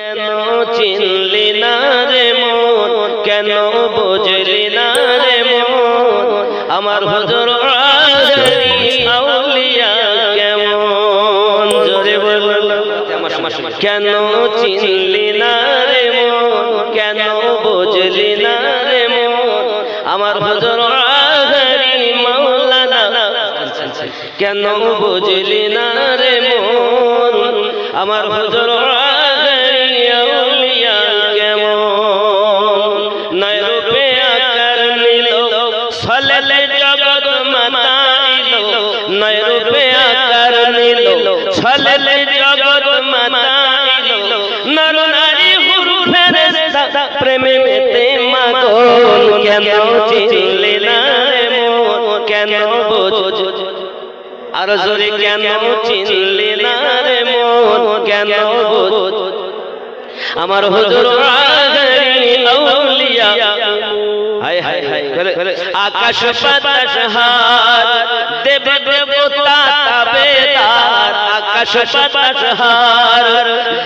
কেন চিনলি না রে মন, কেন বুঝলি না রে মন, আমার হুজুর আউলিয়া কেমন, জোরে বলো কেন চিনলি না রে মন, কেন বুঝলি না রে মন, আমার হুজুর মাওলানা কেন বুঝলি না রে মন, আমার হুজুর আউলিয়া কেমন, নয় রূপে আকার নিল ছলে জগৎ মাতাইল, নয় রূপে আকার নিল ছলে জগৎ মাতাইল, নর নারী হুরু ফেরেশতা প্রেমে মেতে মাগন, কেন চিনলি না রে মন, কেন বুঝলি আর জোরে কেন চিনলি না রে মন, কেন বুঝলি আমার হুজুর আউলিয়া, হায় হায় হায় আকাশ বাতাস হার দেব দেবতা তাবেদার, আকাশ বাতাস হার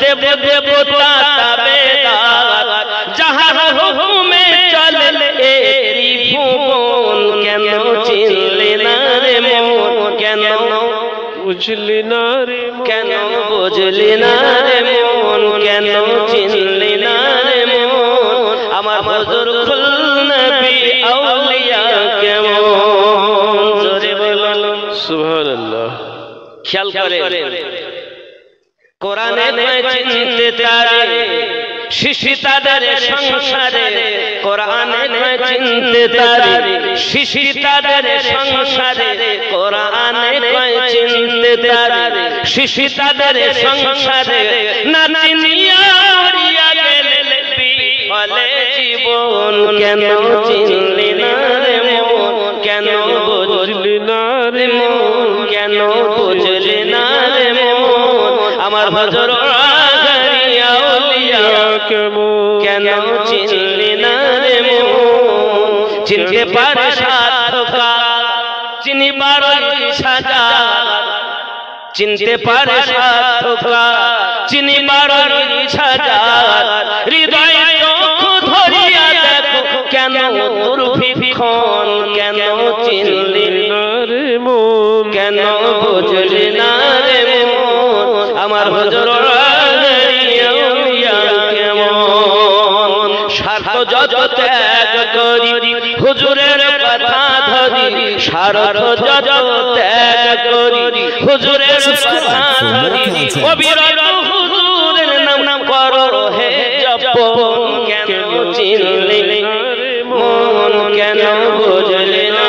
দেব দেবতা তাবেদার, যাহার হুকুমে চলে এই ভুবন, কেন চিনলি না রে মন, কেন বুঝলি না রে মন, কেন বুঝলি না রে মন, কেন চিনলি না রে মন, আমার হুজুর কুল নবী আউলিয়া কেমন, জোরে বলো সুবহানাল্লাহ। খেয়াল করে কোরআনে চিনতে তারে শিশি তাদের সংসারে, কোরআনে চিনতে তারে শিশি তাদের সংসারে, কোরআনে চিনতে তারে শিশি তাদের সংসারে, না চিনিয়া মরিয়া গেলে বিফলে জীবন, কেন চিনলি না রে মন, কেন বুঝলি না রে মন, কেন বুঝলি না রে মন, আমার হুজুর কেন চিনলি না রে মন, চিনতে পারে সাধকা চিনি বারোই সাজা, চিনতে পারে সাধকা চিনি বারোই সাজা, হৃদয় চোখ ধরিয়া দেখো কেন দুর্ভিক্ষণ, কেন চিনলি না রে মন, কেন বুঝলি না রে মন, আমার হুজুর স্বার্থ যত ত্যাগ করি হুজুরের কথা ধরি, স্বার্থ যত ত্যাগ করি হুজুরের কথা ধরি, অবিরত হুজুরের নাম করো হে জপ, কেন চিনলি মন, কেন বুঝলি না